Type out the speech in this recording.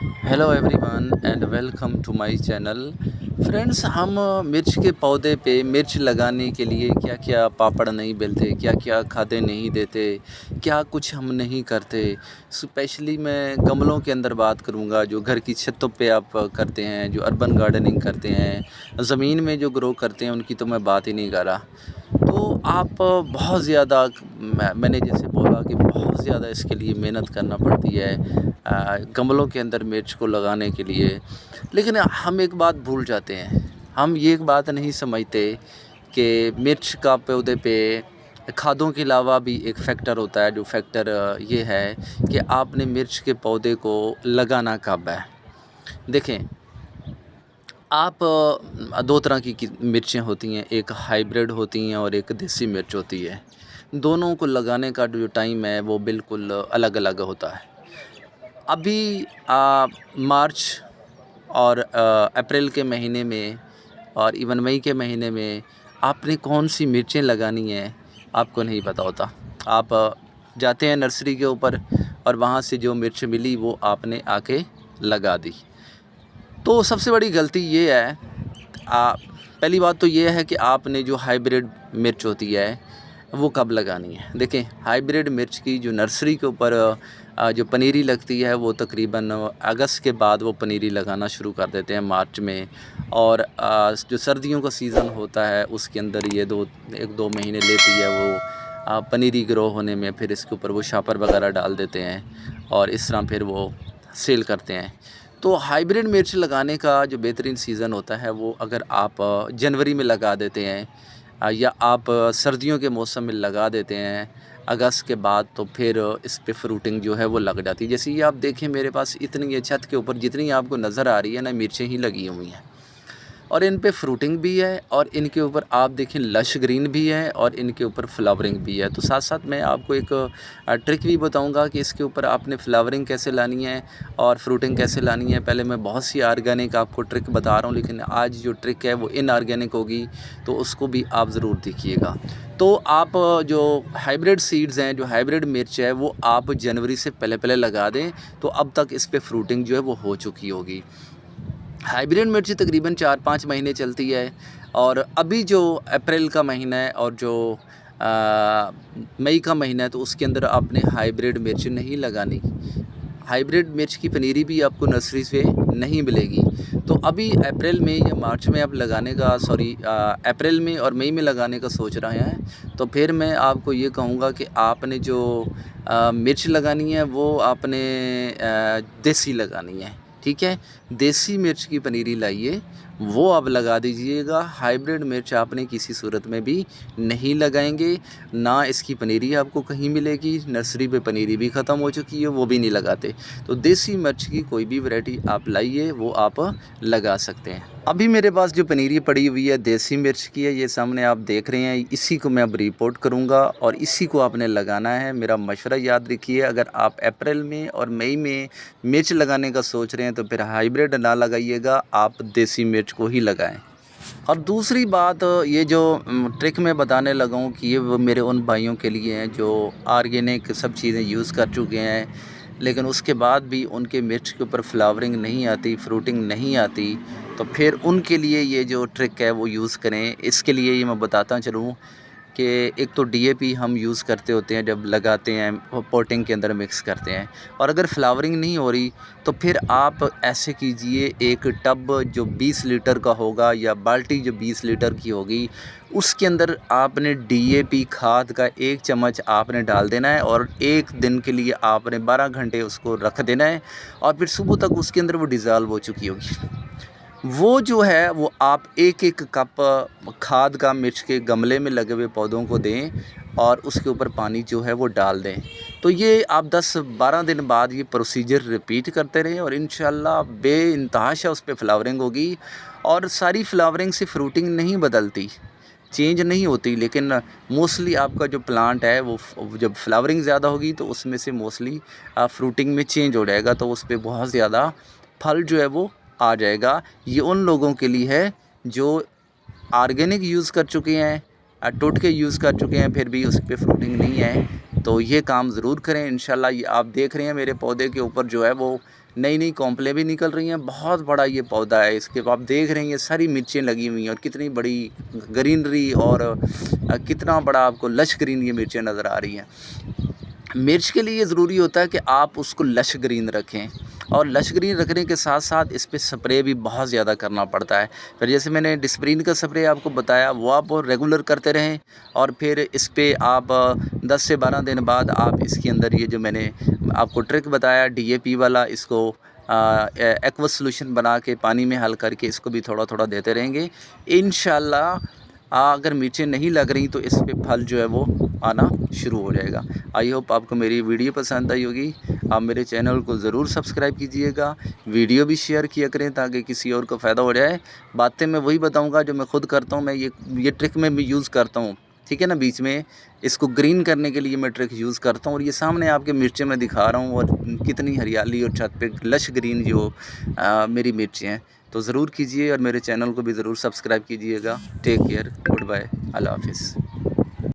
Hello everyone and welcome to my channel. Friends, हम मिर्च के पौधे पे मिर्च लगाने के लिए क्या क्या पापड़ नहीं बेलते, क्या क्या खादें नहीं देते, क्या कुछ हम नहीं करते। स्पेशली मैं गमलों के अंदर बात करूँगा, जो घर की छतों पे आप करते हैं, जो अर्बन गार्डनिंग करते हैं, ज़मीन में जो ग्रो करते हैं, उनकी तो मैं बात ही नहीं कर रहा। तो आप बहुत ज़्यादा मैंने जैसे बोला कि बहुत ज़्यादा इसके लिए मेहनत करना पड़ती है गमलों के अंदर मिर्च को लगाने के लिए। लेकिन हम एक बात भूल जाते हैं, हम ये एक बात नहीं समझते कि मिर्च का पौधे पे खादों के अलावा भी एक फैक्टर होता है। जो फैक्टर ये है कि आपने मिर्च के पौधे को लगाना कब है। देखें, आप दो तरह की मिर्चें होती हैं, एक हाइब्रिड होती हैं और एक देसी मिर्च होती है। दोनों को लगाने का जो टाइम है वो बिल्कुल अलग अलग होता है। अभी मार्च और अप्रैल के महीने में और इवन मई के महीने में आपने कौन सी मिर्चें लगानी हैं आपको नहीं पता होता। आप जाते हैं नर्सरी के ऊपर और वहाँ से जो मिर्च मिली वो आपने आके लगा दी। तो सबसे बड़ी गलती ये है, पहली बात तो ये है कि आपने जो हाइब्रिड मिर्च होती है वो कब लगानी है। देखें, हाइब्रिड मिर्च की जो नर्सरी के ऊपर जो पनीरी लगती है वो तकरीबन अगस्त के बाद वो पनीरी लगाना शुरू कर देते हैं, मार्च में। और जो सर्दियों का सीज़न होता है उसके अंदर ये 1-2 महीने लेती है वो पनीरी ग्रो होने में। फिर इसके ऊपर वो शापर वगैरह डाल देते हैं और इस तरह फिर वो सेल करते हैं। तो हाइब्रिड मिर्च लगाने का जो बेहतरीन सीज़न होता है वो अगर आप जनवरी में लगा देते हैं या आप सर्दियों के मौसम में लगा देते हैं अगस्त के बाद, तो फिर इस पे फ्रूटिंग जो है वो लग जाती है। जैसे ये आप देखें, मेरे पास इतनी ये छत के ऊपर जितनी आपको नज़र आ रही है ना, मिर्चें ही लगी हुई हैं और इन पे फ्रूटिंग भी है और इनके ऊपर आप देखें लश ग्रीन भी है और इनके ऊपर फ्लावरिंग भी है। तो साथ साथ मैं आपको एक ट्रिक भी बताऊंगा कि इसके ऊपर आपने फ्लावरिंग कैसे लानी है और फ्रूटिंग कैसे लानी है। पहले मैं बहुत सी ऑर्गेनिक आपको ट्रिक बता रहा हूँ, लेकिन आज जो ट्रिक है वो इनऑर्गेनिक होगी, तो उसको भी आप ज़रूर देखिएगा। तो आप जो हाइब्रिड सीड्स हैं, जो हाइब्रिड मिर्च है, वो आप जनवरी से पहले पहले लगा दें, तो अब तक इस पर फ्रूटिंग जो है वो हो चुकी होगी। हाइब्रिड मिर्ची तकरीबन 4-5 महीने चलती है और अभी जो अप्रैल का महीना है और जो मई का महीना है, तो उसके अंदर आपने हाइब्रिड मिर्च नहीं लगानी। हाइब्रिड मिर्च की पनीरी भी आपको नर्सरी से नहीं मिलेगी। तो अभी अप्रैल में या मार्च में आप लगाने का अप्रैल में और मई में लगाने का सोच रहे हैं, तो फिर मैं आपको ये कहूँगा कि आपने जो मिर्च लगानी है वो आपने देसी लगानी है। ठीक है, देसी मिर्च की पनीरी लाइए, वो आप लगा दीजिएगा। हाइब्रिड मिर्च आपने किसी सूरत में भी नहीं लगाएंगे, ना इसकी पनीरी आपको कहीं मिलेगी। नर्सरी पे पनीरी भी ख़त्म हो चुकी है, वो भी नहीं लगाते। तो देसी मिर्च की कोई भी वैरायटी आप लाइए, वो आप लगा सकते हैं। अभी मेरे पास जो पनीरी पड़ी हुई है देसी मिर्च की है, ये सामने आप देख रहे हैं। इसी को मैं अब रिपोर्ट करूँगा और इसी को आपने लगाना है। मेरा मशवरा याद रखिए, अगर आप अप्रैल में और मई में मिर्च लगाने का सोच रहे हैं तो फिर हाइब्रिड ना लगाइएगा, आप देसी मिर्च को ही लगाएं। और दूसरी बात, ये जो ट्रिक मैं बताने लगा हूँ कि ये वो मेरे उन भाइयों के लिए हैं जो ऑर्गेनिक सब चीज़ें यूज़ कर चुके हैं, लेकिन उसके बाद भी उनके मिर्च के ऊपर फ्लावरिंग नहीं आती, फ्रूटिंग नहीं आती। तो फिर उनके लिए ये जो ट्रिक है वो यूज़ करें। इसके लिए ये मैं बताता चलूँ कि एक तो डीएपी हम यूज़ करते होते हैं जब लगाते हैं, वो पोटिंग के अंदर मिक्स करते हैं। और अगर फ्लावरिंग नहीं हो रही तो फिर आप ऐसे कीजिए, एक टब जो 20 लीटर का होगा या बाल्टी जो 20 लीटर की होगी, उसके अंदर आपने डीएपी खाद का 1 चम्मच आपने डाल देना है और 1 दिन के लिए आपने 12 घंटे उसको रख देना है और फिर सुबह तक उसके अंदर वो डिज़ाल्व हो चुकी होगी। वो जो है वो आप एक-एक कप खाद का मिर्च के गमले में लगे हुए पौधों को दें और उसके ऊपर पानी जो है वो डाल दें। तो ये आप 10-12 दिन बाद ये प्रोसीजर रिपीट करते रहें और इंशाल्लाह बेइंतहा उस पे फ्लावरिंग होगी। और सारी फ्लावरिंग से फ्रूटिंग नहीं बदलती, चेंज नहीं होती, लेकिन मोस्टली आपका जो प्लांट है वो जब फ्लावरिंग ज़्यादा होगी तो उसमें से मोस्टली फ्रूटिंग में चेंज हो जाएगा, तो उस पे बहुत ज़्यादा फल जो है वो आ जाएगा। ये उन लोगों के लिए है जो ऑर्गेनिक यूज़ कर चुके हैं, टोटके यूज़ कर चुके हैं, फिर भी उस पे फ्रूटिंग नहीं है। तो ये काम ज़रूर करें इंशाल्लाह। ये आप देख रहे हैं मेरे पौधे के ऊपर जो है वो नई नई कॉम्पलें भी निकल रही हैं। बहुत बड़ा ये पौधा है, इसके आप देख रहे हैं ये सारी मिर्चें लगी हुई हैं और कितनी बड़ी ग्रीनरी और कितना बड़ा आपको लश ग्रीन ये मिर्चें नज़र आ रही हैं। मिर्च के लिए ज़रूरी होता है कि आप उसको लश ग्रीन रखें, और लश ग्रीन रखने के साथ साथ इस पे स्प्रे भी बहुत ज़्यादा करना पड़ता है। फिर जैसे मैंने डिस्प्रिन का स्प्रे आपको बताया वो आप रेगुलर करते रहें, और फिर इस पे आप 10 से 12 दिन बाद आप इसके अंदर ये जो मैंने आपको ट्रिक बताया DAP वाला, इसको एक्वा सॉल्यूशन बना के पानी में हल करके इसको भी थोड़ा थोड़ा देते रहेंगे। इंशाल्लाह अगर मिर्चें नहीं लग रही तो इस पे फल जो है वो आना शुरू हो जाएगा। आई होप आपको मेरी वीडियो पसंद आई होगी। आप मेरे चैनल को ज़रूर सब्सक्राइब कीजिएगा, वीडियो भी शेयर किया करें ताकि किसी और को फ़ायदा हो जाए। बातें मैं वही बताऊंगा जो मैं खुद करता हूँ, मैं ये ट्रिक मैं भी यूज़ करता हूँ, ठीक है ना। बीच में इसको ग्रीन करने के लिए मैं ट्रिक यूज़ करता हूँ, और ये सामने आपके मिर्चें मैं दिखा रहा हूँ और कितनी हरियाली और छत पे लश ग्रीन जो मेरी मिर्चें हैं। तो ज़रूर कीजिए और मेरे चैनल को भी ज़रूर सब्सक्राइब कीजिएगा। टेक केयर, गुड बाय, अल्लाह हाफिज़।